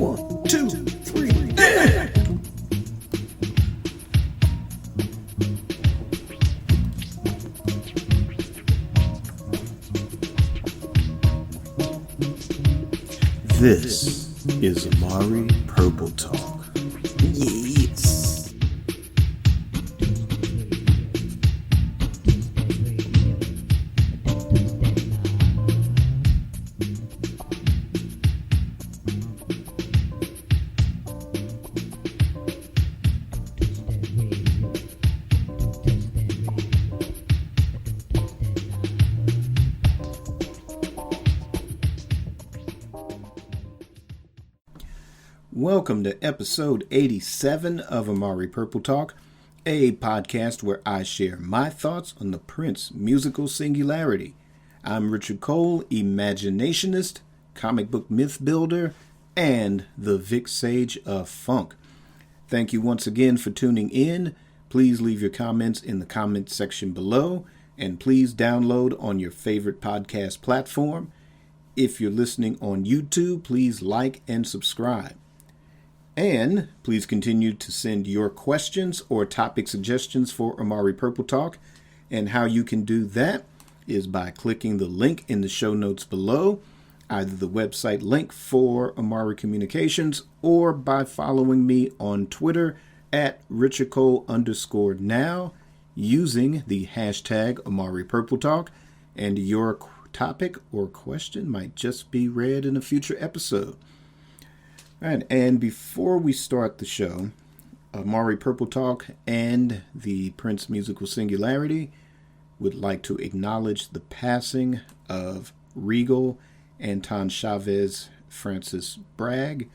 1, 2, 3, yeah! This is Amari Purple Talk. Yes. Welcome to episode 87 of Amari Purple Talk, a podcast where I share my thoughts on the Prince musical singularity. I'm Richard Cole, Imaginationist, comic book myth builder, and the Vic Sage of Funk. Thank you once again for tuning in. Please leave your comments in the comment section below, and please download on your favorite podcast platform. If you're listening on YouTube, please like and subscribe. And please continue to send your questions or topic suggestions for Amari Purple Talk. And how you can do that is by clicking the link in the show notes below, either the website link for Amari Communications or by following me on Twitter at richardcole_now using the hashtag Amari Purple Talk. And your topic or question might just be read in a future episode. All right, and before we start the show, Amari Purple Talk and the Prince Musical Singularity would like to acknowledge the passing of Regal Anton Chavez Francis Bragg,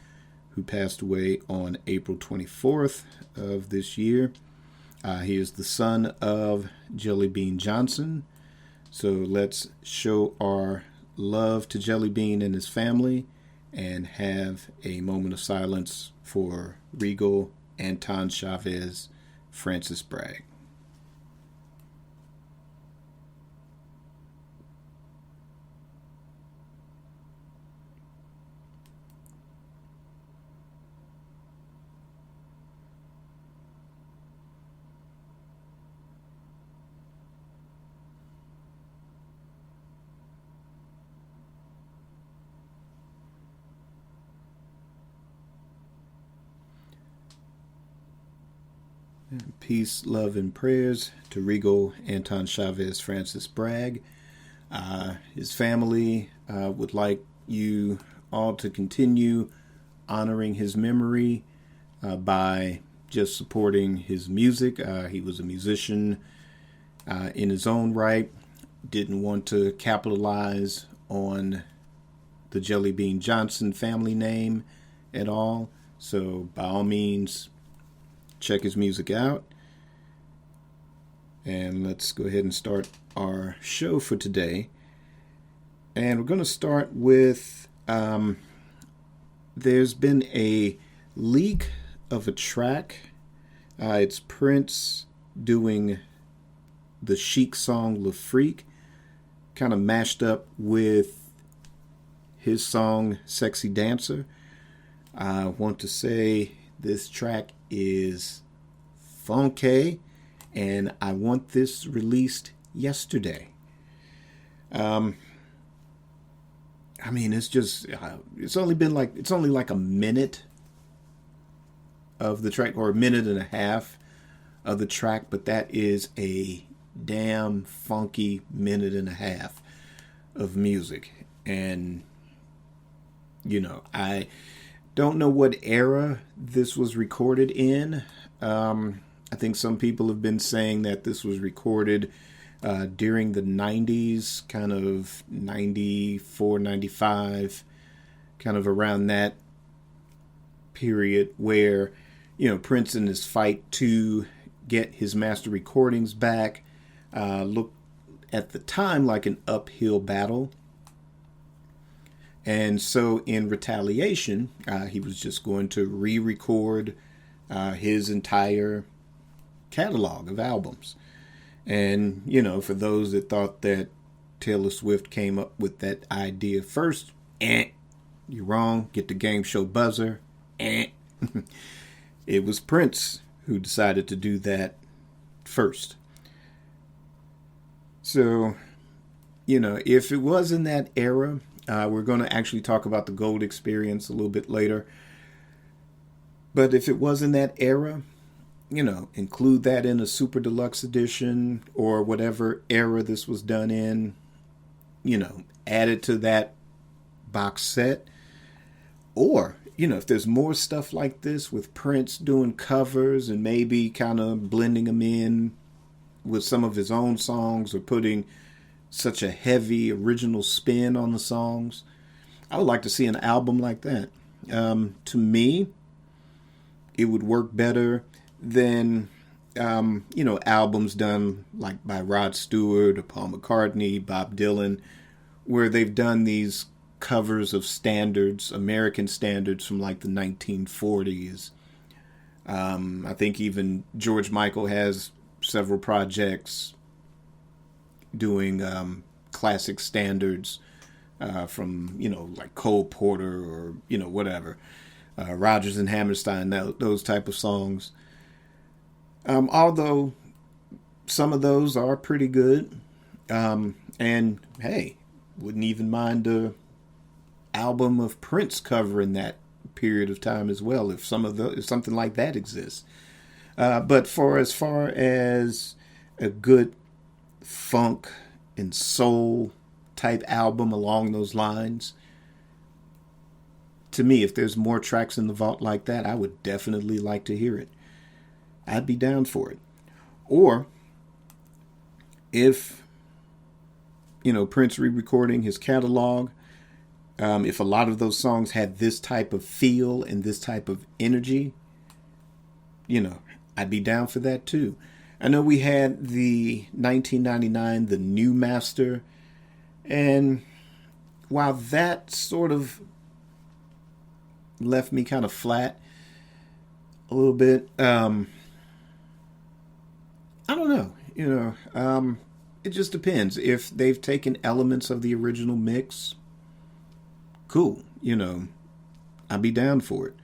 who passed away on April 24th of this year. He is the son of Jelly Bean Johnson, so let's show our love to Jelly Bean and his family and have a moment of silence for Regal Anton Chavez Francis Bragg. Peace, love, and prayers to Regal Anton Chavez Francis Bragg. His family would like you all to continue honoring his memory by just supporting his music. He was a musician in his own right, didn't want to capitalize on the Jelly Bean Johnson family name at all. So by all means, check his music out. And let's go ahead and start our show for today. And we're going to start with, there's been a leak of a track. It's Prince doing the Chic song Le Freak, kind of mashed up with his song Sexy Dancer. I want to say this track is funky, and I want this released yesterday. I mean, it's just, it's only like a minute of the track, or a minute and a half of the track, but that is a damn funky minute and a half of music. And, you know, I don't know what era this was recorded in. I think some people have been saying that this was recorded during the 90s, kind of 94, 95, kind of around that period where, you know, Prince in his fight to get his master recordings back looked at the time like an uphill battle. And so in retaliation, he was just going to re-record his entire catalog of albums. And, you know, for those that thought that Taylor Swift came up with that idea first, You're wrong. Get the game show buzzer. Eh. It was Prince who decided to do that first. So, if it was in that era, we're going to actually talk about the gold experience a little bit later. But if it was in that era, include that in a super deluxe edition or whatever era this was done in, add it to that box set. Or, if there's more stuff like this with Prince doing covers and maybe kind of blending them in with some of his own songs or putting such a heavy original spin on the songs, I would like to see an album like that. To me, it would work better than, albums done like by Rod Stewart or Paul McCartney, Bob Dylan, where they've done these covers of standards, American standards from like the 1940s. I think even George Michael has several projects doing classic standards from, like Cole Porter or, whatever. Rodgers and Hammerstein, those type of songs. Although some of those are pretty good. And hey, wouldn't even mind a album of Prince covering that period of time as well, if something like that exists. But as far as a good funk and soul type album along those lines, to me, if there's more tracks in the vault like that, I would definitely like to hear it. I'd be down for it. Or if, Prince re-recording his catalog, if a lot of those songs had this type of feel and this type of energy, I'd be down for that too. I know we had the 1999, the New Master, and while that sort of left me kind of flat a little bit, I don't know, it just depends. If they've taken elements of the original mix, cool, I'd be down for it.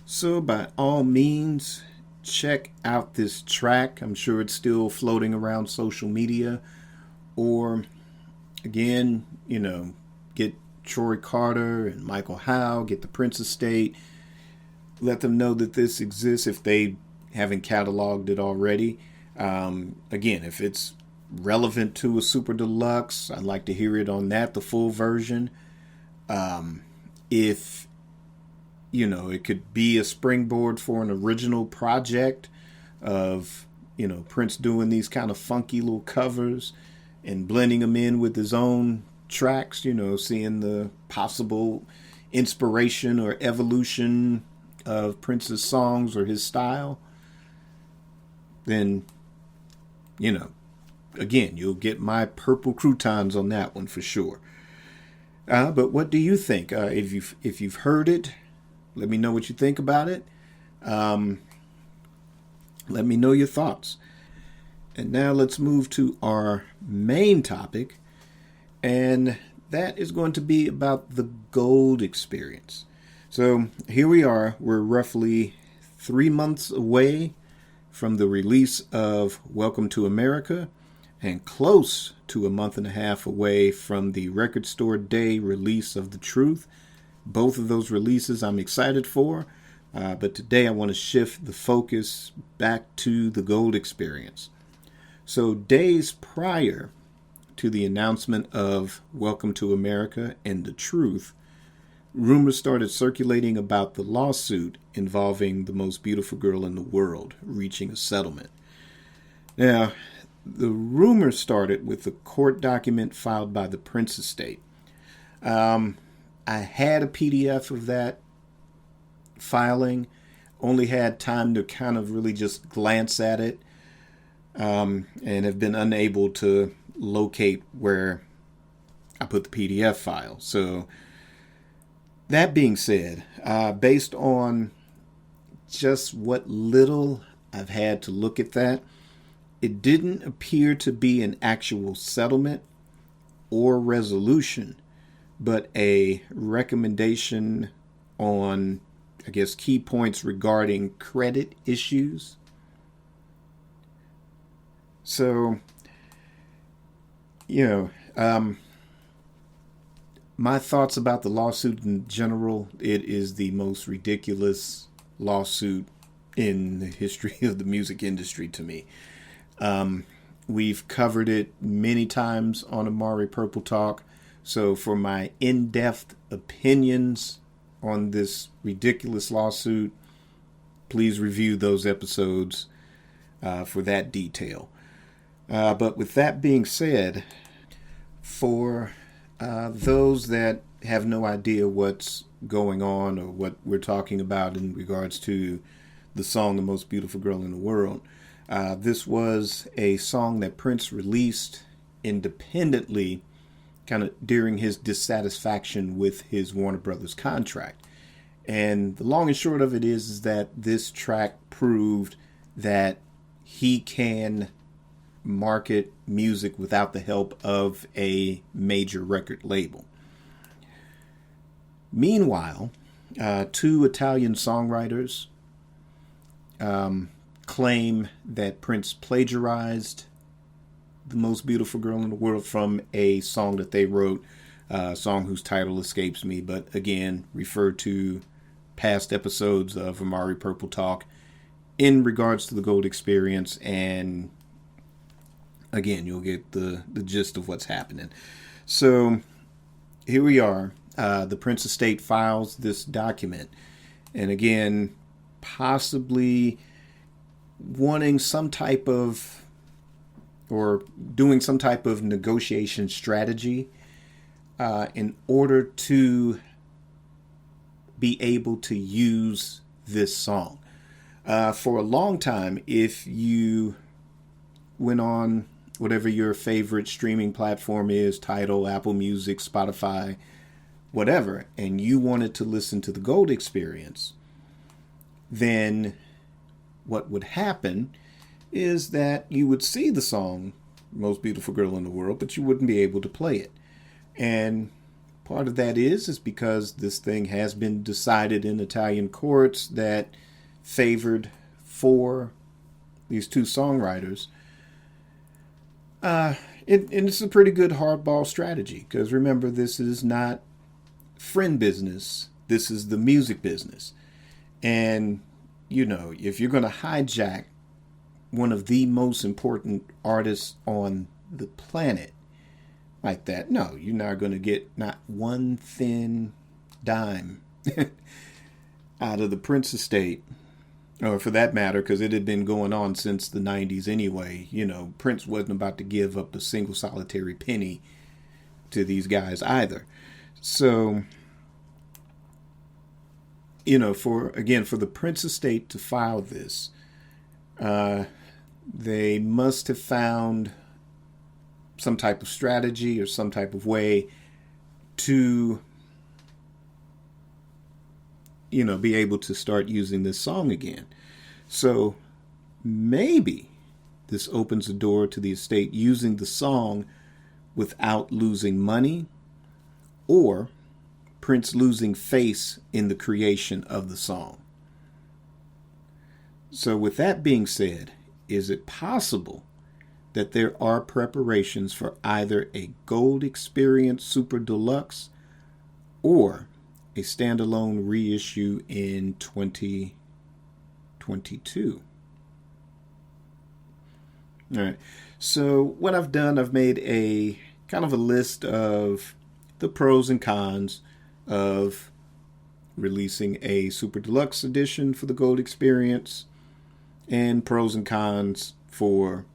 So by all means, check out this track. I'm sure it's still floating around social media. Or, again, get Troy Carter and Michael Howe, get the Prince Estate. Let them know that this exists if they haven't cataloged it already. Again, if it's relevant to a super deluxe, I'd like to hear it on that, the full version. If it could be a springboard for an original project of Prince doing these kind of funky little covers and blending them in with his own tracks, seeing the possible inspiration or evolution of Prince's songs or his style, then again, you'll get my purple croutons on that one for sure. But what do you think? If you've heard it, let me know what you think about it. Let me know your thoughts. And now let's move to our main topic, and that is going to be about the gold experience. So here we are. We're roughly 3 months away from the release of Welcome to America, and close to a month and a half away from the Record Store Day release of The Truth. Both of those releases I'm excited for, but today I want to shift the focus back to the gold experience. So days prior to the announcement of Welcome to America and The Truth, rumors started circulating about the lawsuit involving the most beautiful girl in the world reaching a settlement. Now, the rumor started with a court document filed by the Prince Estate. I had a PDF of that filing, only had time to kind of really just glance at it, and have been unable to locate where I put the PDF file. So that being said, based on just what little I've had to look at that, it didn't appear to be an actual settlement or resolution but a recommendation on, I guess, key points regarding credit issues. So, my thoughts about the lawsuit in general: it is the most ridiculous lawsuit in the history of the music industry to me. We've covered it many times on Amari Purple Talk. So for my in-depth opinions on this ridiculous lawsuit, please review those episodes for that detail. But with that being said, for those that have no idea what's going on or what we're talking about in regards to the song "The Most Beautiful Girl in the World," this was a song that Prince released independently, kind of during his dissatisfaction with his Warner Brothers contract. And the long and short of it is that this track proved that he can market music without the help of a major record label. Meanwhile, two Italian songwriters claim that Prince plagiarized "The Most Beautiful Girl in the World" from a song that they wrote, a song whose title escapes me, but again, refer to past episodes of Amari Purple Talk in regards to the Gold Experience, and again, you'll get the gist of what's happening. So here we are. The Prince estate files this document, and again, possibly wanting some type of, or doing some type of negotiation strategy in order to be able to use this song. For a long time, if you went on whatever your favorite streaming platform is, Tidal, Apple Music, Spotify, whatever, and you wanted to listen to the Gold Experience, then what would happen is that you would see the song "Most Beautiful Girl in the World," but you wouldn't be able to play it. And part of that is because this thing has been decided in Italian courts that favored for these two songwriters. And it's a pretty good hardball strategy, because remember, this is not friend business. This is the music business. And, if you're going to hijack one of the most important artists on the planet like that, no, you're not going to get not one thin dime out of the Prince estate. Or for that matter, because it had been going on since the 90s anyway. Prince wasn't about to give up a single solitary penny to these guys either. So, for the Prince estate to file this, they must have found some type of strategy or some type of way to, be able to start using this song again. So maybe this opens the door to the estate using the song without losing money, or Prince losing face in the creation of the song. So with that being said, is it possible that there are preparations for either a Gold Experience Super Deluxe or a standalone reissue in 2022? All right. So what I've done, I've made a kind of a list of the pros and cons of releasing a Super Deluxe edition for the Gold Experience, and pros and cons for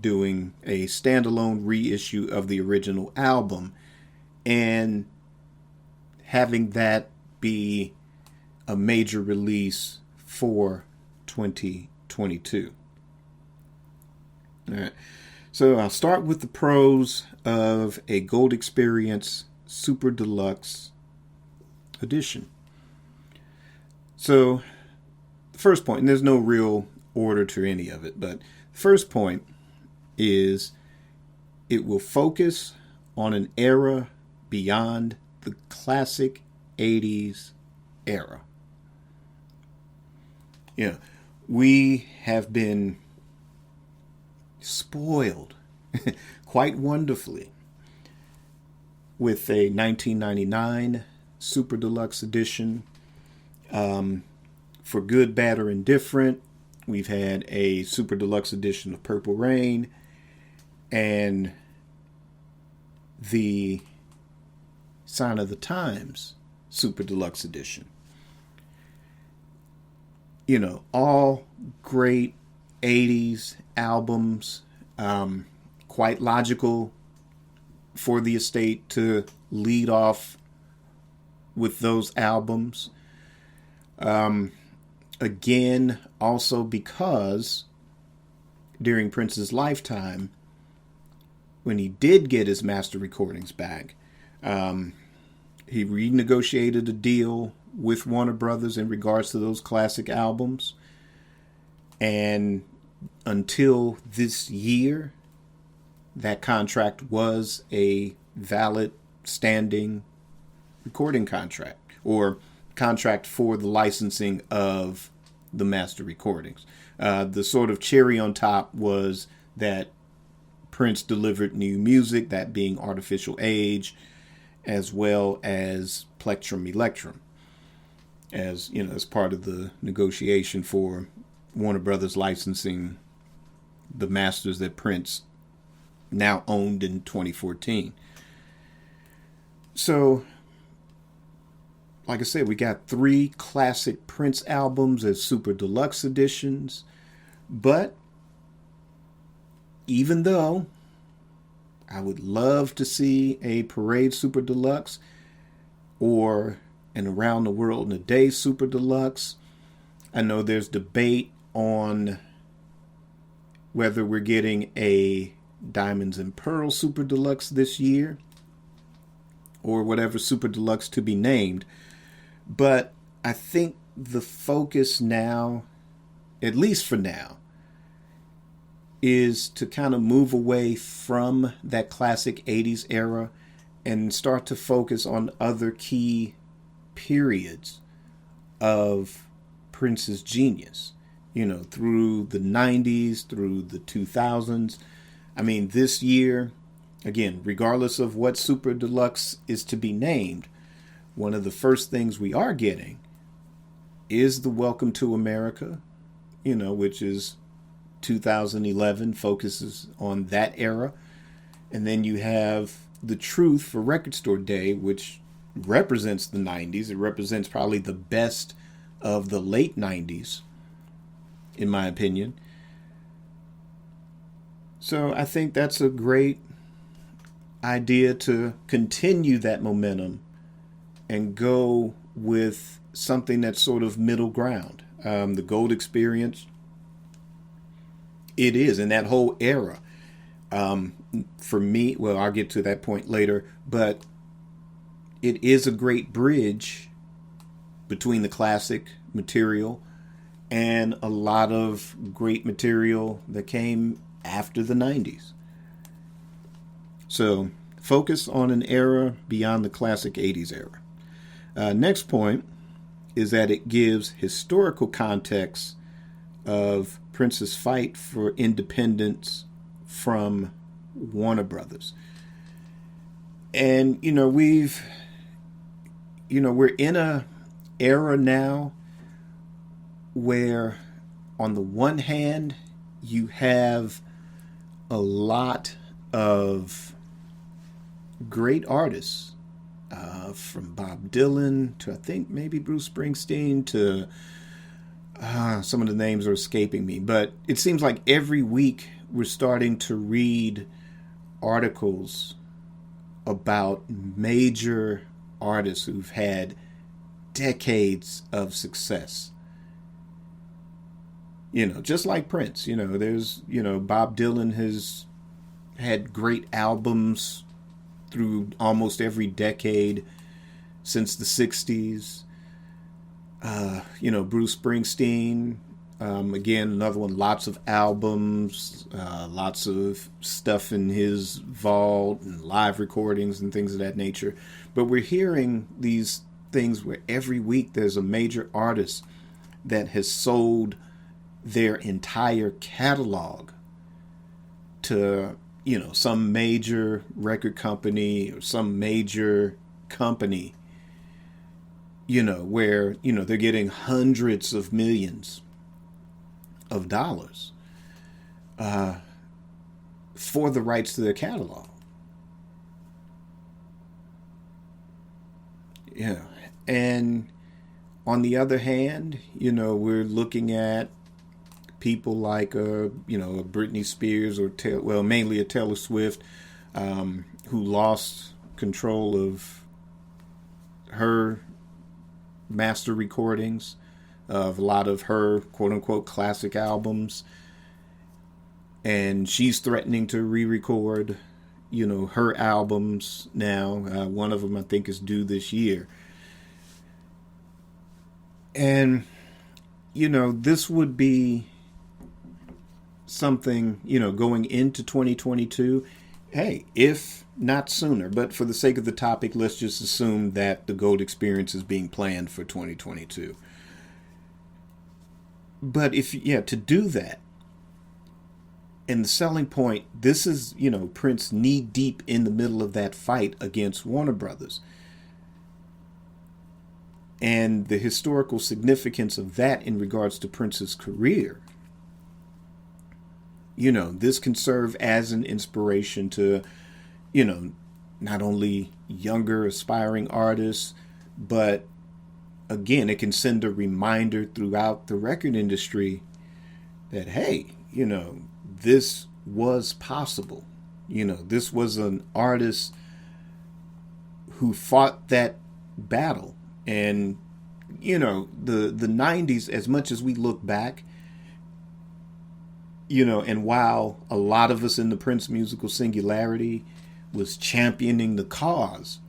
doing a standalone reissue of the original album and having that be a major release for 2022. All right. So I'll start with the pros of a Gold Experience Super Deluxe edition. So the first point, and there's no real order to any of it, but the first point is it will focus on an era beyond the classic 80s era. Yeah, we have been spoiled quite wonderfully with a 1999 Super Deluxe edition. For good, bad, or indifferent, we've had a Super Deluxe edition of Purple Rain and the Sign of the Times Super Deluxe edition. You know, all great 80s albums, quite logical for the estate to lead off with those albums. Again, also because during Prince's lifetime, when he did get his master recordings back, he renegotiated a deal with Warner Brothers in regards to those classic albums. And until this year, that contract was a valid standing recording contract, or contract for the licensing of the master recordings. The sort of cherry on top was that Prince delivered new music, that being Artificial Age, as well as Plectrum Electrum, as you know, as part of the negotiation for Warner Brothers licensing the masters that Prince now owned in 2014. So, like I said, we got 3 classic Prince albums as Super Deluxe editions. But even though I would love to see a Parade Super Deluxe or an Around the World in a Day Super Deluxe, I know there's debate on whether we're getting a Diamonds and Pearls Super Deluxe this year or whatever Super Deluxe to be named. But I think the focus now, at least for now, is to kind of move away from that classic 80s era and start to focus on other key periods of Prince's genius. You know, through the 90s, through the 2000s. I mean, this year, again, regardless of what Super Deluxe is to be named, one of the first things we are getting is the Welcome to America, you know, which is 2011, focuses on that era. And then you have The Truth for Record Store Day, which represents the 90s. It represents probably the best of the late 90s, in my opinion. So I think that's a great idea to continue that momentum and go with something that's sort of middle ground. The Gold Experience, it is in that whole era. For me, well, I'll get to that point later, but it is a great bridge between the classic material and a lot of great material that came after the 90s. So focus on an era beyond the classic 80s era. Next point is that it gives historical context of Prince's fight for independence from Warner Brothers. And, we're in a era now where on the one hand, you have a lot of great artists, from Bob Dylan to I think maybe Bruce Springsteen to some of the names are escaping me. But it seems like every week we're starting to read articles about major artists who've had decades of success. Just like Prince, there's, Bob Dylan has had great albums through almost every decade since the 60s. Bruce Springsteen, Again, another one, lots of albums, lots of stuff in his vault and live recordings and things of that nature. But we're hearing these things where every week there's a major artist that has sold their entire catalog to, some major record company or some major company, where, they're getting hundreds of millions of dollars for the rights to their catalog. Yeah. And on the other hand, we're looking at people like, a Britney Spears or, mainly a Taylor Swift, who lost control of her master recordings of a lot of her quote-unquote classic albums. And she's threatening to re-record, her albums now. One of them, I think, is due this year. And, this would be something, going into 2022. Hey, if not sooner, but for the sake of the topic, let's just assume that the GOAT experience is being planned for 2022. But to do that, and the selling point, this is, Prince knee deep in the middle of that fight against Warner Brothers. And the historical significance of that in regards to Prince's career. This can serve as an inspiration to, not only younger aspiring artists, but again, it can send a reminder throughout the record industry that, hey, this was possible. This was an artist who fought that battle. And, the 90s, as much as we look back, and while a lot of us in the Prince musical singularity was championing the cause,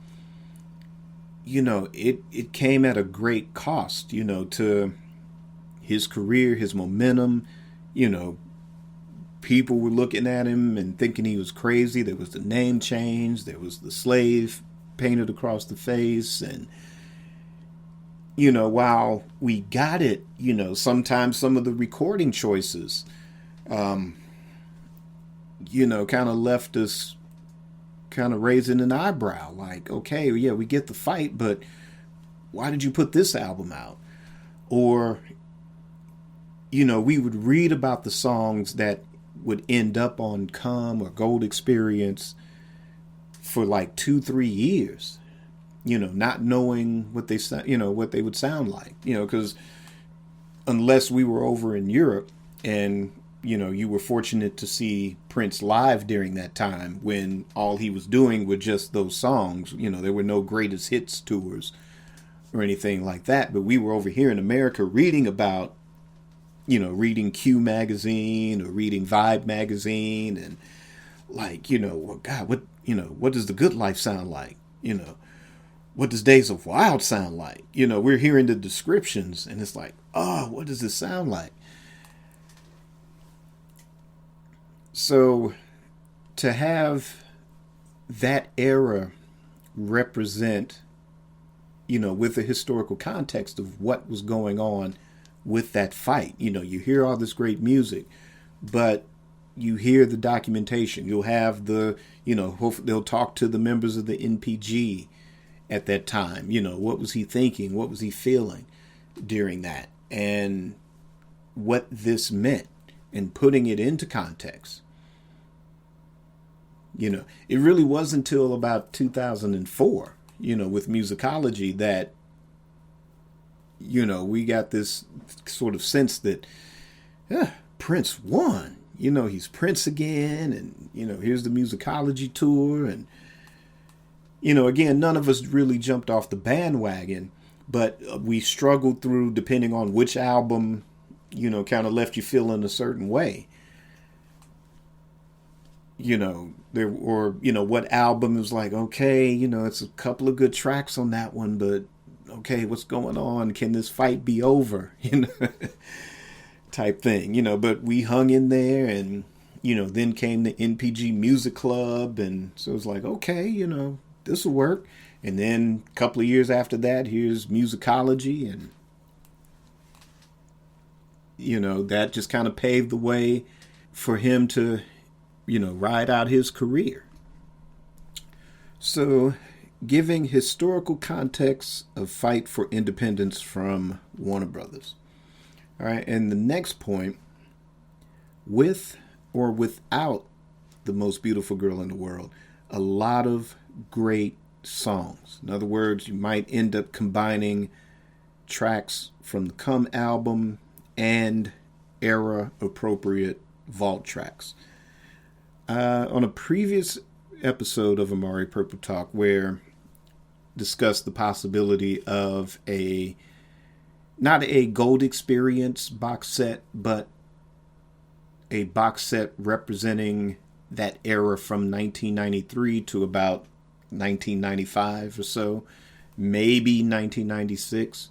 it came at a great cost, to his career, his momentum. People were looking at him and thinking he was crazy. There was the name change. There was the slave painted across the face. And, while we got it, sometimes some of the recording choices, kind of left us kind of raising an eyebrow. Like, okay, yeah, we get the fight, but why did you put this album out? Or, we would read about the songs that would end up on Come or Gold Experience for like 2-3 years, not knowing what they what they would sound like, because unless we were over in Europe and, you were fortunate to see Prince live during that time when all he was doing were just those songs, there were no greatest hits tours or anything like that. But we were over here in America reading about, reading Q magazine or reading Vibe magazine and like, well, God, what does The Good Life sound like? What does Days of Wild sound like? We're hearing the descriptions and it's like, oh, what does this sound like? So to have that era represent, with the historical context of what was going on with that fight, you hear all this great music, but you hear the documentation. You'll have the, hopefully they'll talk to the members of the NPG at that time. What was he thinking? What was he feeling during that? And what this meant and putting it into context. It really wasn't until about 2004, with musicology that, we got this sort of sense that, Prince won. He's Prince again. And, here's the musicology tour. And, again, none of us really jumped off the bandwagon, but we struggled through depending on which album, kind of left you feeling a certain way. What album was like, okay, it's a couple of good tracks on that one, but okay, what's going on? Can this fight be over? type thing, but we hung in there, and, then came the NPG Music Club. And so it was like, okay, this will work. And then a couple of years after that, here's musicology. And, that just kind of paved the way for him to, ride out his career. So, giving historical context of Fight for Independence from Warner Brothers. All right, and the next point, with or without the most beautiful girl in the world, a lot of great songs. In other words, you might end up combining tracks from the Come album and era-appropriate vault tracks. On a previous episode of Amari Purple Talk, where discussed the possibility of not a Gold Experience box set, but a box set representing that era from 1993 to about 1995 or so, maybe 1996.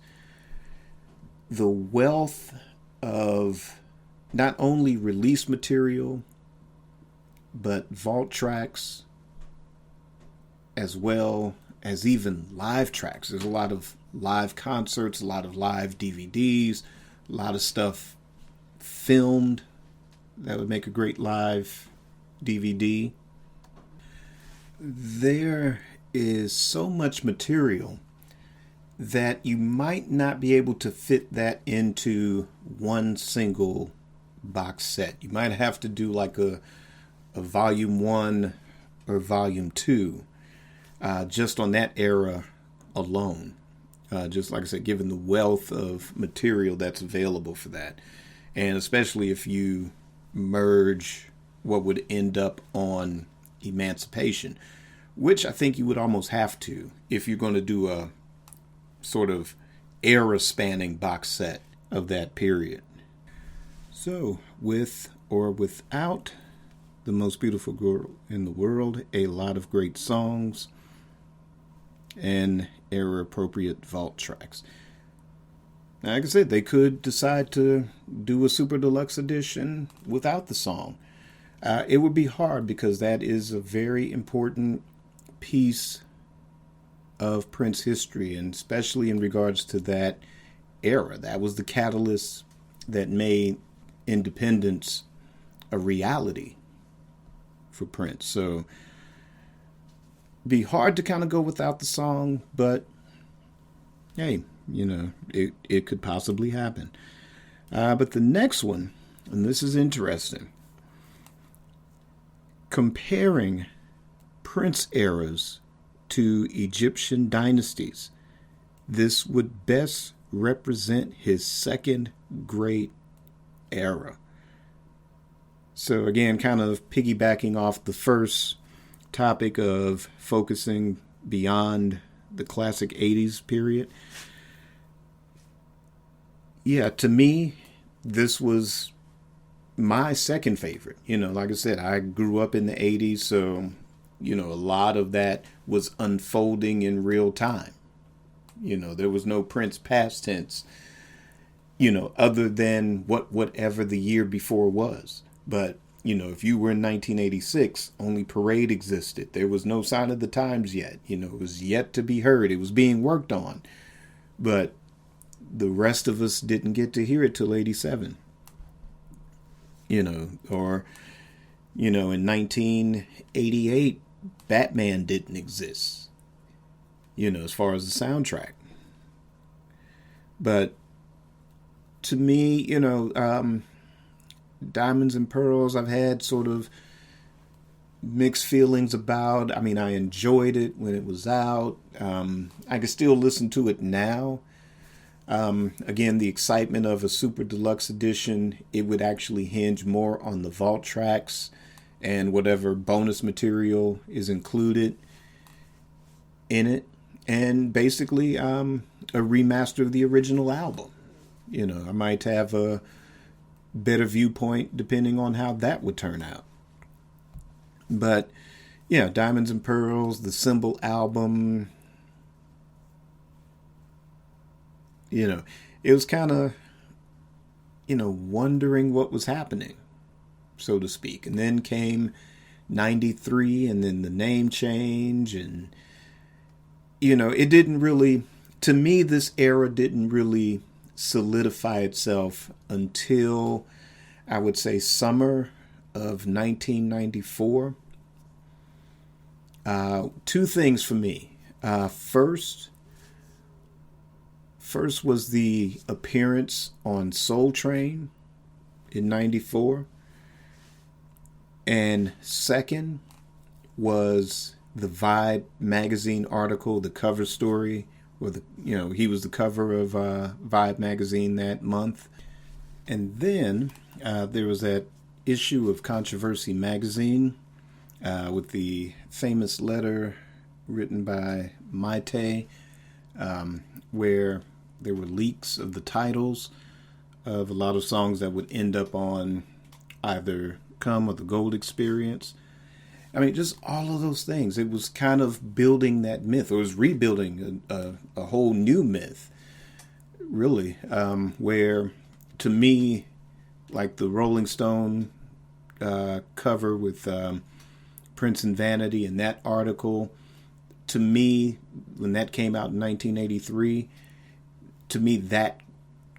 The wealth of not only release material, but vault tracks, as well as even live tracks. There's a lot of live concerts, a lot of live DVDs, a lot of stuff filmed that would make a great live DVD. There is so much material that you might not be able to fit that into one single box set. You might have to do like a volume 1 or volume 2 just on that era alone. Just like I said, given the wealth of material that's available for that. And especially if you merge what would end up on Emancipation, which I think you would almost have to if you're going to do a sort of era-spanning box set of that period. So, with or without the most beautiful girl in the world, a lot of great songs and era-appropriate vault tracks. Now, like I said, they could decide to do a super deluxe edition without the song. It would be hard because that is a very important piece of Prince history, and especially in regards to that era. That was the catalyst that made independence a reality for Prince. So it'd be hard to kind of go without the song, but hey, it could possibly happen. But the next one, and this is interesting, comparing Prince eras to Egyptian dynasties. This would best represent his second great era. So again, kind of piggybacking off the first topic of focusing beyond the classic 80s period. Yeah, to me, this was my second favorite. Like I said, I grew up in the 80s, so, a lot of that was unfolding in real time. There was no Prince past tense, other than whatever the year before was. But, if you were in 1986, only Parade existed. There was no Sign of the Times yet. It was yet to be heard. It was being worked on. But the rest of us didn't get to hear it till 87. Or, in 1988, Batman didn't exist, as far as the soundtrack. But to me, Diamonds and Pearls, I've had sort of mixed feelings about. I mean, I enjoyed it when it was out. I can still listen to it now. Again, the excitement of a super deluxe edition, it would actually hinge more on the vault tracks and whatever bonus material is included in it. And basically, a remaster of the original album. I might have a better viewpoint depending on how that would turn out. But, yeah, Diamonds and Pearls, the Symbol album, it was kind of wondering what was happening, so to speak. And then came 93 and then the name change. And, it didn't really, to me, this era didn't really solidify itself until, I would say, summer of 1994. Two things for me. First was the appearance on Soul Train in 94. And second was the Vibe magazine article, the cover story, where he was the cover of Vibe magazine that month. And then there was that issue of Controversy magazine with the famous letter written by Maite, where there were leaks of the titles of a lot of songs that would end up on either Come or the Gold Experience. I mean, just all of those things. It was kind of building that myth, or it was rebuilding a whole new myth, really, where, to me, like the Rolling Stone cover with Prince and Vanity and that article, to me, when that came out in 1983, to me that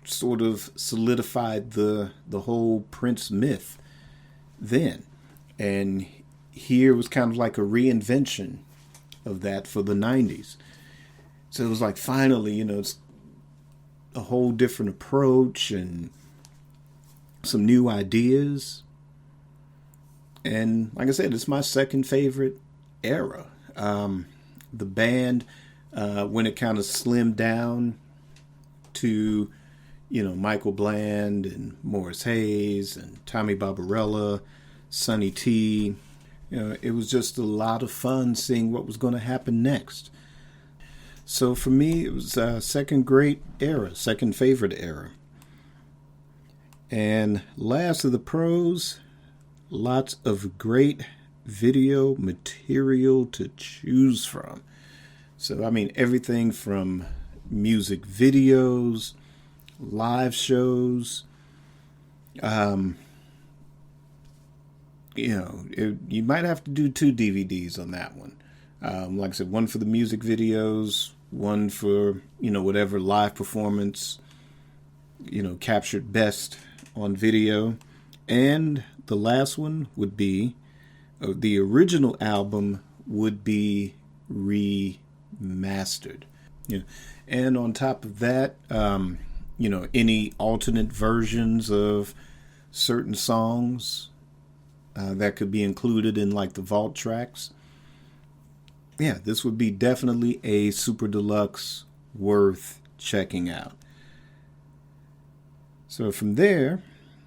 sort of solidified the whole Prince myth then. And here was kind of like a reinvention of that for the 90s. So it was like, finally, it's a whole different approach and some new ideas. And like I said, it's my second favorite era. The band, when it kind of slimmed down to, Michael Bland and Morris Hayes and Tommy Barbarella, Sonny T. It was just a lot of fun seeing what was going to happen next. So for me, it was second great era, second favorite era. And last of the pros, lots of great video material to choose from. So, I mean, everything from music videos, live shows, you might have to do 2 DVDs on that one. Like I said, one for the music videos, one for, whatever live performance, captured best on video. And the last one would be, the original album would be remastered. And on top of that, any alternate versions of certain songs that could be included in like the vault tracks. Yeah, this would be definitely a Super Deluxe worth checking out. So from there,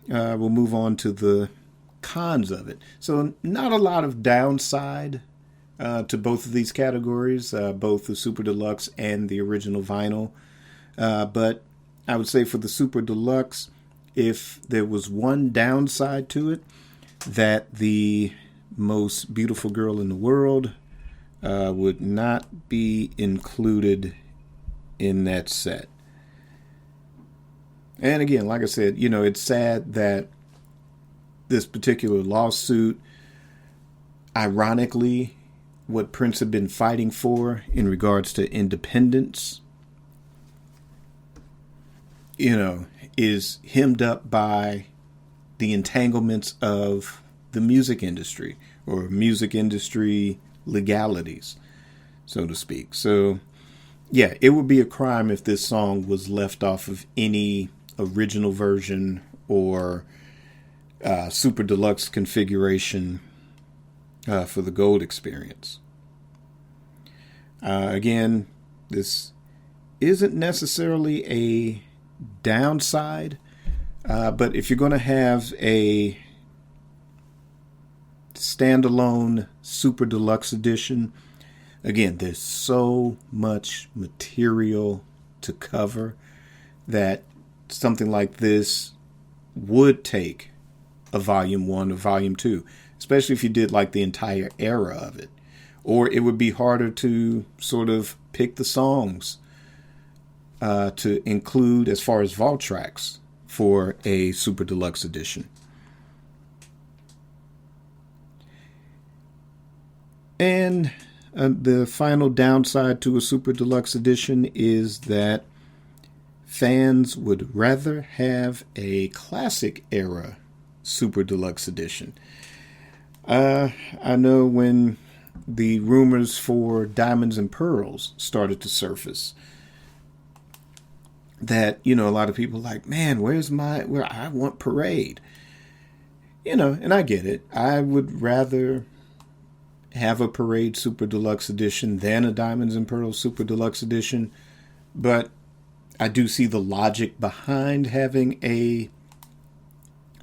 we'll move on to the cons of it. So not a lot of downside to both of these categories, both the Super Deluxe and the original vinyl. But I would say for the Super Deluxe, if there was one downside to it, that the most beautiful girl in the world would not be included in that set. And again, like I said, it's sad that this particular lawsuit, ironically, what Prince had been fighting for in regards to independence, is hemmed up by the entanglements of the music industry, or music industry legalities, so to speak. So, yeah, it would be a crime if this song was left off of any original version or Super Deluxe configuration for the Gold Experience. Again, this isn't necessarily a downside, but if you're going to have a standalone Super Deluxe edition, again, there's so much material to cover that something like this would take a volume 1 or volume 2, especially if you did like the entire era of it. Or it would be harder to sort of pick the songs to include as far as vault tracks for a Super Deluxe edition. And the final downside to a Super Deluxe edition is that fans would rather have a classic era Super Deluxe edition. I know when the rumors for Diamonds and Pearls started to surface, that, a lot of people like, man, where I want Parade. And I get it. I would rather have a Parade Super Deluxe edition than a Diamonds and Pearls Super Deluxe edition, but I do see the logic behind having a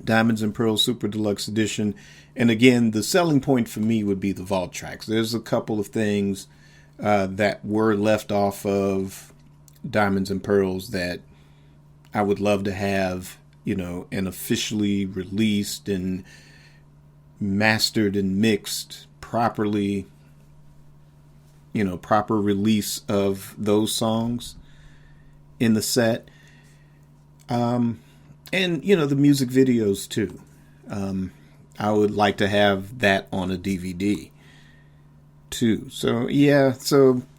Diamonds and Pearls Super Deluxe edition. And again, the selling point for me would be the vault tracks. There's a couple of things that were left off of Diamonds and Pearls that I would love to have, and officially released and mastered and mixed properly, proper release of those songs in the set. And, the music videos too. I would like to have that on a DVD too. So, yeah,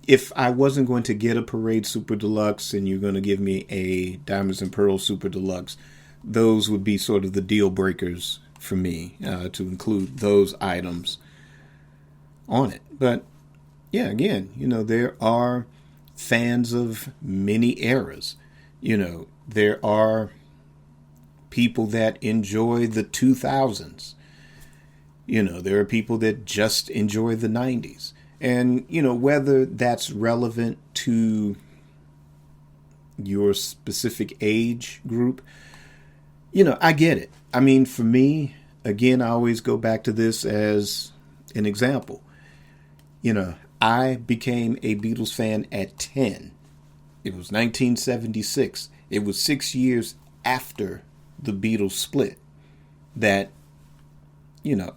if I wasn't going to get a Parade Super Deluxe and you're going to give me a Diamonds and Pearls Super Deluxe, those would be sort of the deal breakers for me, to include those items on it. But yeah, again, there are fans of many eras. There are people that enjoy the 2000s. There are people that just enjoy the 90s. And, whether that's relevant to your specific age group, I get it. I mean, for me, again, I always go back to this as an example. I became a Beatles fan at 10. It was 1976. It was 6 years after the Beatles split that,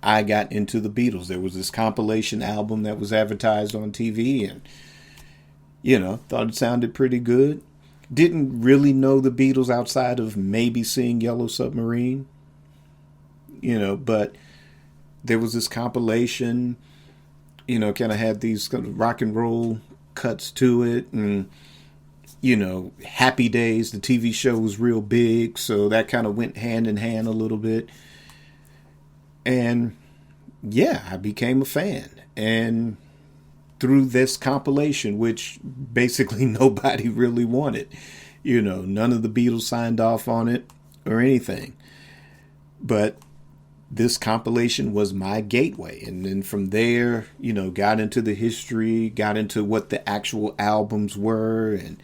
I got into the Beatles. There was this compilation album that was advertised on TV and, thought it sounded pretty good. Didn't really know the Beatles outside of maybe seeing Yellow Submarine, but there was this compilation, kind of had these kind of rock and roll cuts to it. And, Happy Days, the TV show, was real big. So that kind of went hand in hand a little bit. And yeah, I became a fan. And through this compilation, which basically nobody really wanted, none of the Beatles signed off on it or anything. But this compilation was my gateway. And then from there, got into the history, got into what the actual albums were, and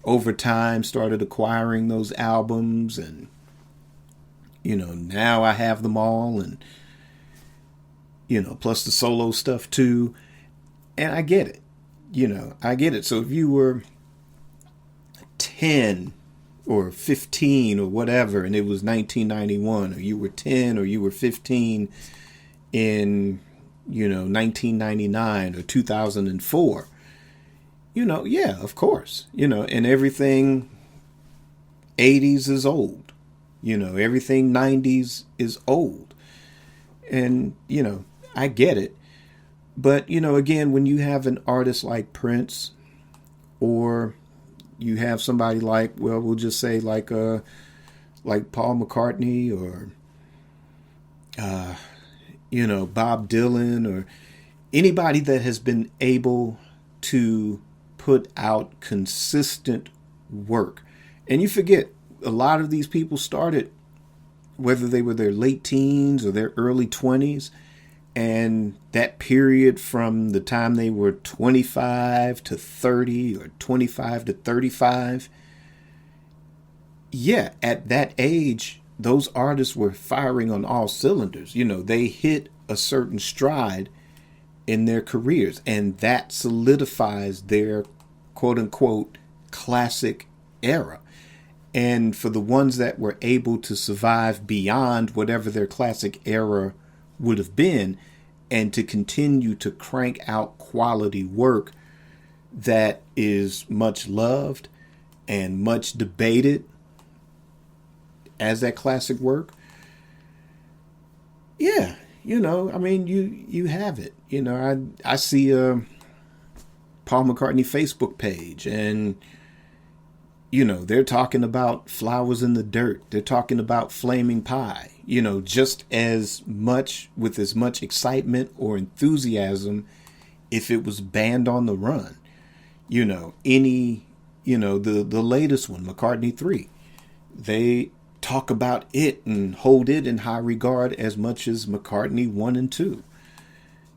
over time started acquiring those albums. And, now I have them all, and, plus the solo stuff too. And I get it. I get it. So if you were 10 or 15 or whatever, and it was 1991, or you were 10 or you were 15 in, 1999 or 2004, yeah, of course, and everything 80s is old, everything 90s is old. And, I get it. But, again, when you have an artist like Prince, or you have somebody like, well, we'll just say like Paul McCartney, or, Bob Dylan, or anybody that has been able to put out consistent work. And you forget, a lot of these people started, whether they were their late teens or their early 20s, and that period from the time they were 25 to 30 or 25 to 35, yeah, at that age, those artists were firing on all cylinders. They hit a certain stride in their careers, and that solidifies their quote unquote classic era. And for the ones that were able to survive beyond whatever their classic era would have been, and to continue to crank out quality work that is much loved and much debated, as that classic work, yeah, I mean, you have it. I see Paul McCartney Facebook page, and they're talking about Flowers in the Dirt. They're talking about Flaming Pie, just as much, with as much excitement or enthusiasm if it was Band on the Run. The latest one, McCartney 3. They talk about it and hold it in high regard as much as McCartney 1 and 2.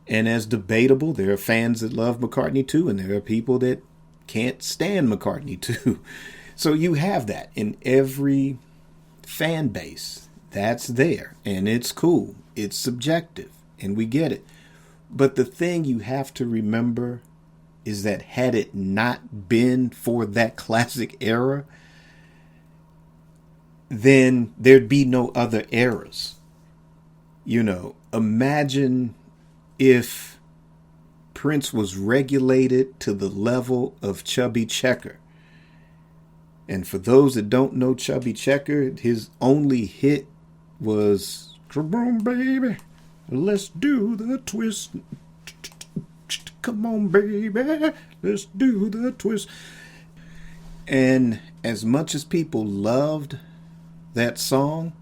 And as debatable, there are fans that love McCartney 2, and there are people that can't stand McCartney 2. So you have that in every fan base. That's there, and it's cool. It's subjective, and we get it. But the thing you have to remember is that had it not been for that classic era, then there'd be no other eras. Imagine if Prince was regulated to the level of Chubby Checker. And for those that don't know Chubby Checker, his only hit was, "Come on, baby, let's do the twist. Come on, baby, let's do the twist." And as much as people loved that song,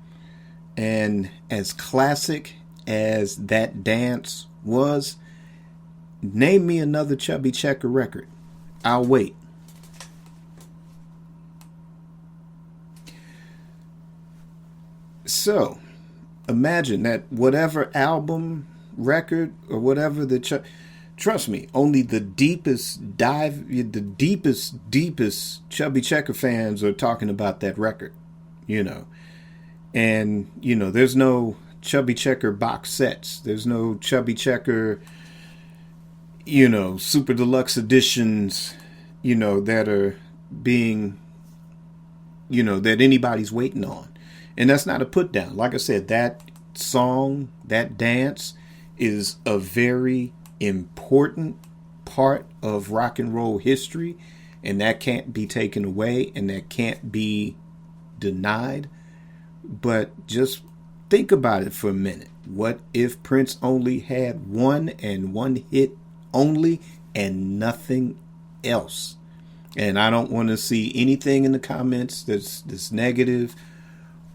and as classic as that dance was, name me another Chubby Checker record. I'll wait. So, imagine that whatever album, record, or whatever trust me, only the deepest Chubby Checker fans are talking about that record, And, there's no Chubby Checker box sets. There's no Chubby Checker, super deluxe editions, that are being, that anybody's waiting on. And that's not a put down. Like I said, that song, that dance is a very important part of rock and roll history. And that can't be taken away, and that can't be denied. But just think about it for a minute. What if Prince only had one hit only and nothing else? And I don't want to see anything in the comments that's negative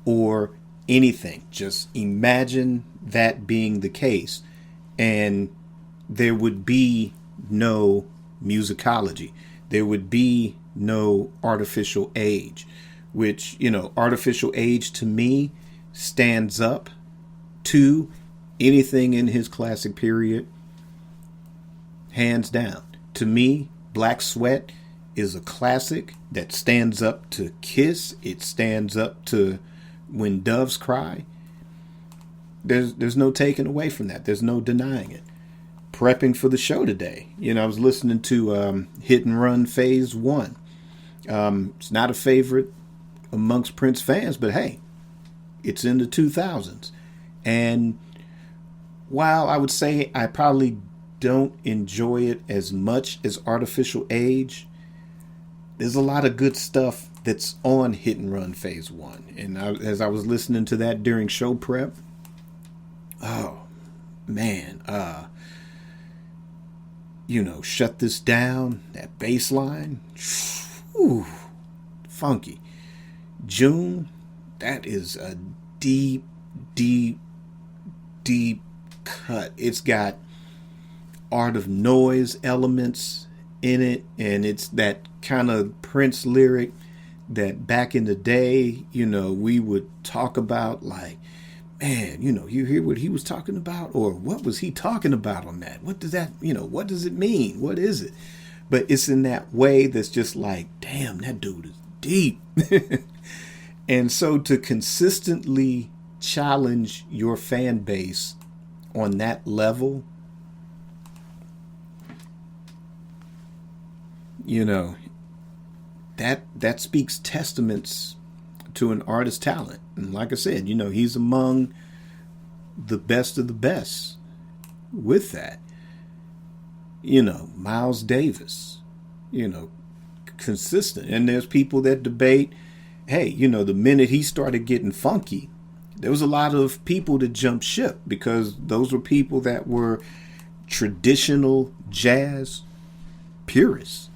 or anything. Just imagine that being the case, and there would be no musicology. There would be no artificial age, which, artificial age to me stands up to anything in his classic period, hands down. To me, Black Sweat is a classic that stands up to Kiss. It stands up to When Doves Cry. There's no taking away from that. There's no denying it. Prepping for the show today, I was listening to Hit and Run Phase 1. It's not a favorite amongst Prince fans, but hey, it's in the 2000s. And while I would say I probably don't enjoy it as much as Artificial Age, there's a lot of good stuff that's on Hit and Run Phase 1. And as I was listening to that during show prep, oh, man, Shut This Down, that bass line, whew, funky. June, that is a deep, deep, deep cut. It's got Art of Noise elements in it, and it's that kind of Prince lyric that back in the day, we would talk about, like, man, you hear what he was talking about, or what was he talking about on that? What does that, what does it mean? What is it? But it's in that way that's just like, damn, that dude is deep. And so to consistently challenge your fan base on that level, that speaks testaments to an artist's talent. And like I said, he's among the best of the best with that. Miles Davis, consistent. And there's people that debate, hey, the minute he started getting funky, there was a lot of people that jumped ship because those were people that were traditional jazz purists.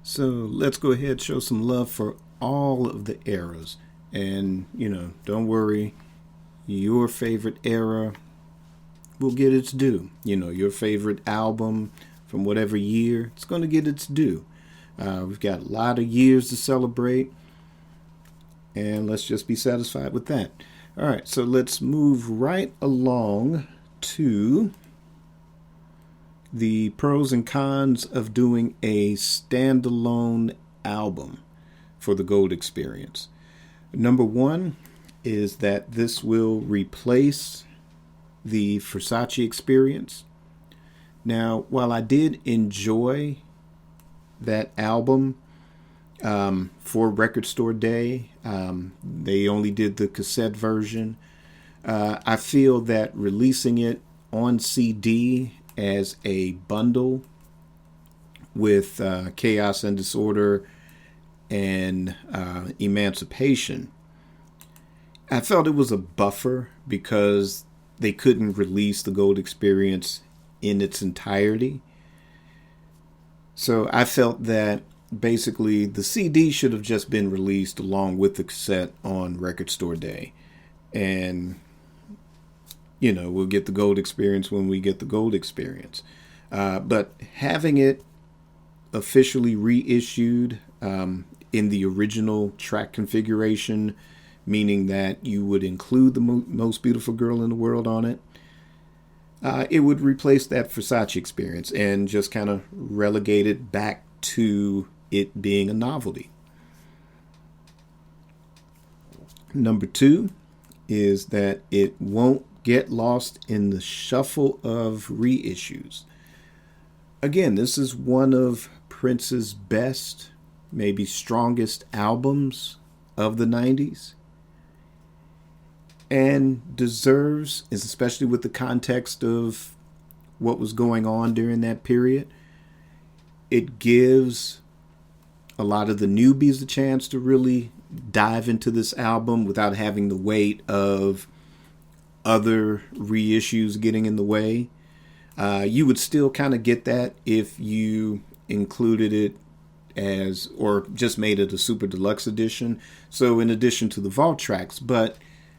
So let's go ahead and show some love for all of the eras. And, don't worry, your favorite era will get its due. Your favorite album from whatever year, it's going to get its due. We've got a lot of years to celebrate, and let's just be satisfied with that. All right, so let's move right along to the pros and cons of doing a standalone album for the Gold Experience. Number one is that this will replace the Versace experience. Now, while I did enjoy that album for Record Store Day, they only did the cassette version. I feel that releasing it on CD as a bundle with Chaos and Disorder and Emancipation, I felt it was a buffer because they couldn't release the Gold Experience in its entirety. So I felt that basically the CD should have just been released along with the cassette on Record Store Day. And, we'll get the Gold Experience when we get the Gold Experience. But having it officially reissued in the original track configuration, meaning that you would include the Most Beautiful Girl in the World on it, it would replace that Versace experience and just kind of relegate it back to it being a novelty. Number two is that it won't get lost in the shuffle of reissues. Again, this is one of Prince's best, maybe strongest albums of the 90s. And deserves, especially with the context of what was going on during that period, it gives a lot of the newbies a chance to really dive into this album without having the weight of other reissues getting in the way. You would still kind of get that if you included it as, or just made it a super deluxe edition. So in addition to the vault tracks, but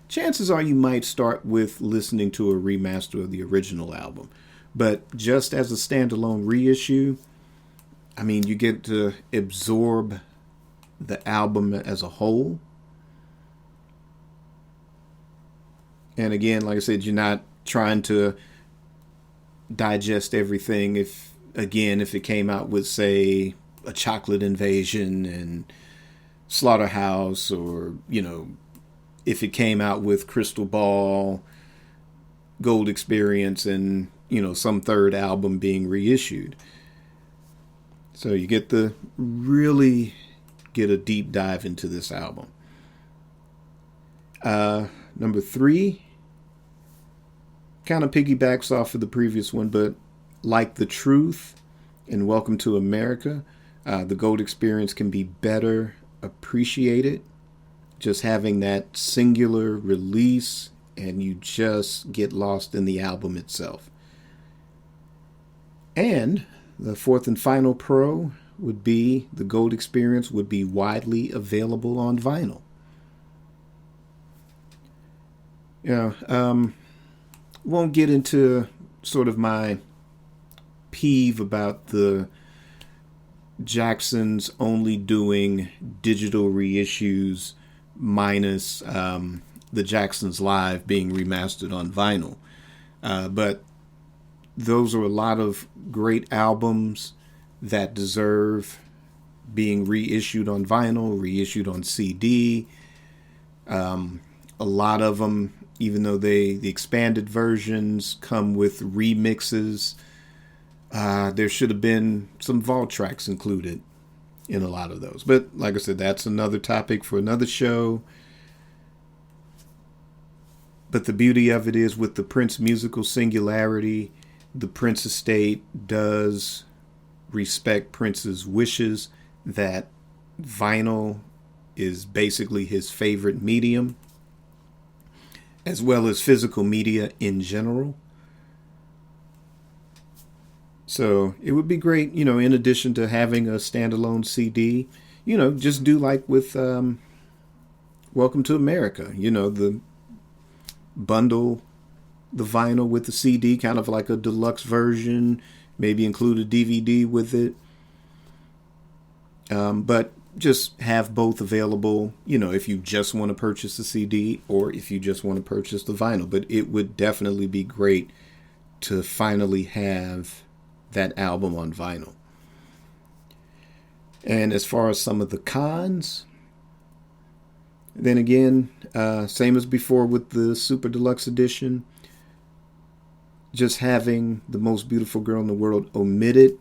chances are you might start with listening to a remaster of the original album. But just as a standalone reissue, I mean, you get to absorb the album as a whole. And again, like I said, you're not trying to digest everything. If it came out with, say, a Chocolate Invasion and Slaughterhouse, or, if it came out with Crystal Ball, Gold Experience, and, some third album being reissued. So you get to really get a deep dive into this album. Number three kind of piggybacks off of the previous one, but like The Truth and Welcome to America, the Gold Experience can be better appreciated just having that singular release, and you just get lost in the album itself. And the fourth and final pro would be the Gold Experience would be widely available on vinyl. Won't get into sort of my peeve about the Jacksons only doing digital reissues minus the Jacksons Live being remastered on vinyl. But those are a lot of great albums that deserve being reissued on vinyl, reissued on CD. A lot of them, even though the expanded versions come with remixes, there should have been some vault tracks included in a lot of those. But like I said, that's another topic for another show. But the beauty of it is, with the Prince musical singularity, the Prince estate does respect Prince's wishes that vinyl is basically his favorite medium, as well as physical media in general. So it would be great, in addition to having a standalone CD, just do like with Welcome to America, the bundle the vinyl with the CD, kind of like a deluxe version, maybe include a DVD with it. But just have both available, if you just want to purchase the CD or if you just want to purchase the vinyl. But it would definitely be great to finally have that album on vinyl. And as far as some of the cons, then again, same as before with the Super Deluxe Edition, just having The Most Beautiful Girl in the World omitted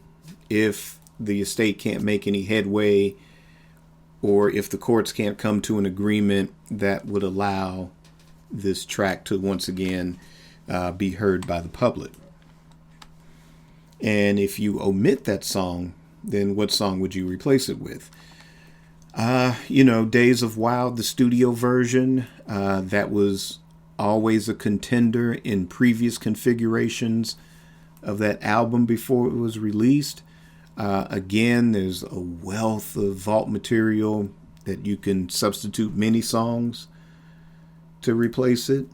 if the estate can't make any headway or if the courts can't come to an agreement that would allow this track to once again be heard by the public. And if you omit that song, then what song would you replace it with? Days of Wild, the studio version, that was always a contender in previous configurations of that album before it was released. Again, there's a wealth of vault material that you can substitute many songs to replace it.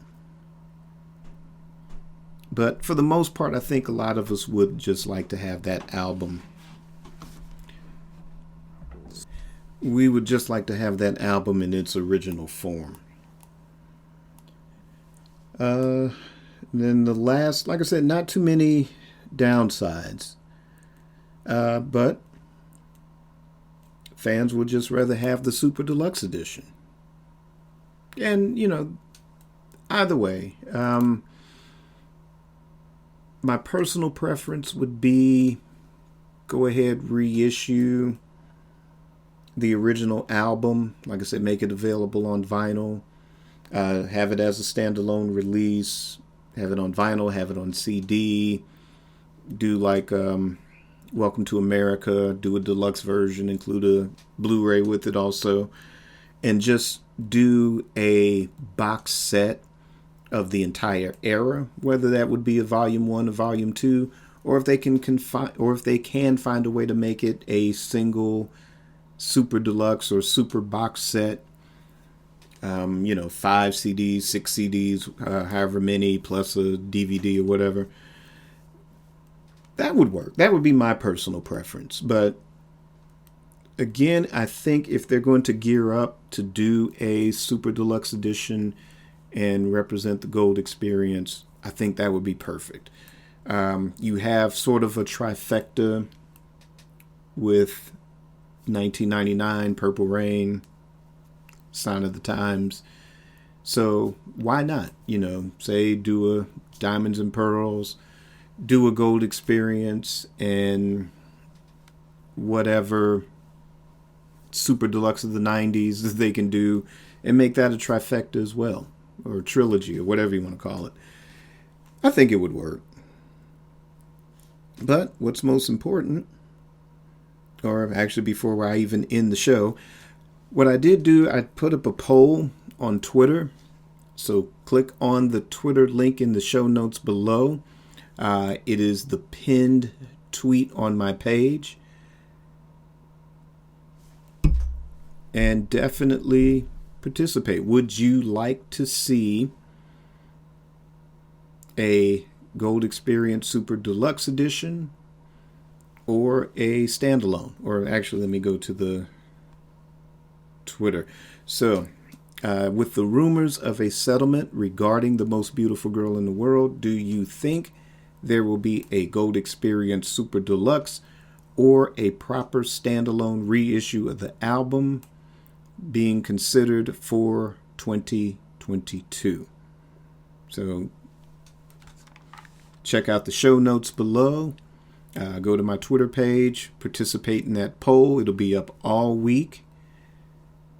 But for the most part, I think a lot of us would just like to have that album. We would just like to have that album in its original form. Then the last, like I said, not too many downsides. But fans would just rather have the Super Deluxe Edition. And, either way, my personal preference would be go ahead, reissue the original album. Like I said, make it available on vinyl. Have it as a standalone release. Have it on vinyl. Have it on CD. Do like Welcome to America. Do a deluxe version. Include a Blu-ray with it also. And just do a box set of the entire era, whether that would be a volume 1 or volume 2, or if they can find a way to make it a single super deluxe or super box set, 5 CDs, 6 CDs, however many, plus a DVD or whatever. That would work. That would be my personal preference. But again, I think if they're going to gear up to do a super deluxe edition and represent the gold experience, I think that would be perfect. You have sort of a trifecta with 1999, Purple Rain, Sign of the Times. So why not? Say do a Diamonds and Pearls, do a gold experience, and whatever super deluxe of the 90s that they can do, and make that a trifecta as well, or a trilogy, or whatever you want to call it. I think it would work. But what's most important, or actually before I even end the show, what I did do, I put up a poll on Twitter. So click on the Twitter link in the show notes below. It is the pinned tweet on my page. And definitely participate. Would you like to see a Gold Experience Super Deluxe Edition or a standalone? Or actually, let me go to the Twitter. So, with the rumors of a settlement regarding The Most Beautiful Girl in the World, do you think there will be a Gold Experience Super Deluxe or a proper standalone reissue of the album being considered for 2022? So check out the show notes below. Go to my Twitter page, participate in that poll. It'll be up all week.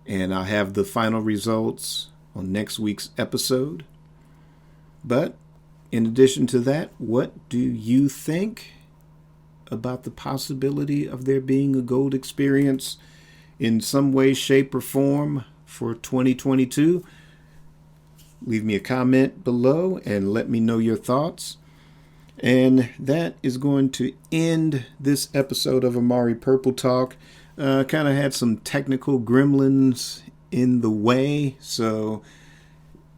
And I'll have the final results on next week's episode. But in addition to that, what do you think about the possibility of there being a Gold Experience in some way, shape, or form for 2022, leave me a comment below and let me know your thoughts. And that is going to end this episode of Amari Purple Talk. Kind of had some technical gremlins in the way, so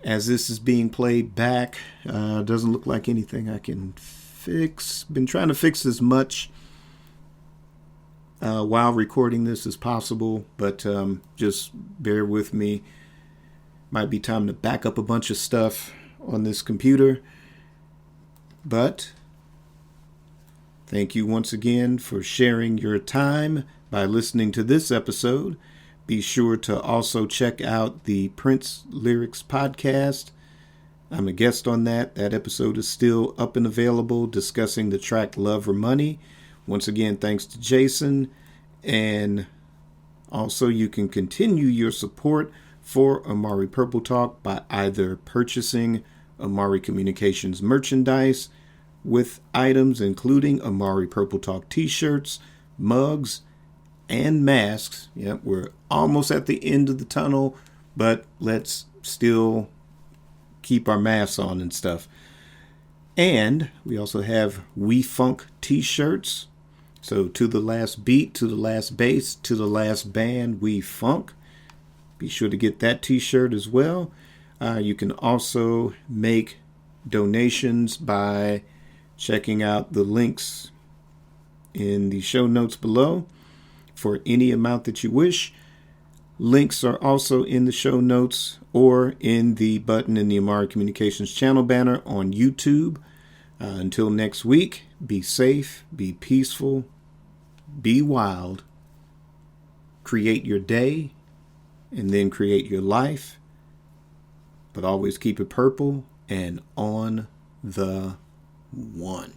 as this is being played back, doesn't look like anything I can fix. Been trying to fix as much while recording this as possible, but just bear with me. Might be time to back up a bunch of stuff on this computer. But thank you once again for sharing your time by listening to this episode. Be sure to also check out the Prince Lyrics podcast. I'm a guest on that. That episode is still up and available, discussing the track Love or Money. Once again, thanks to Jason. And also you can continue your support for Amari Purple Talk by either purchasing Amari Communications merchandise with items including Amari Purple Talk t-shirts, mugs, and masks. Yep, we're almost at the end of the tunnel, but let's still keep our masks on and stuff. And we also have We Funk t-shirts. So to the last beat, to the last bass, to the last band, We Funk. Be sure to get that t-shirt as well. You can also make donations by checking out the links in the show notes below for any amount that you wish. Links are also in the show notes or in the button in the Amari Communications channel banner on YouTube. Until next week, be safe, be peaceful, be wild, create your day, and then create your life. But always keep it purple and on the one.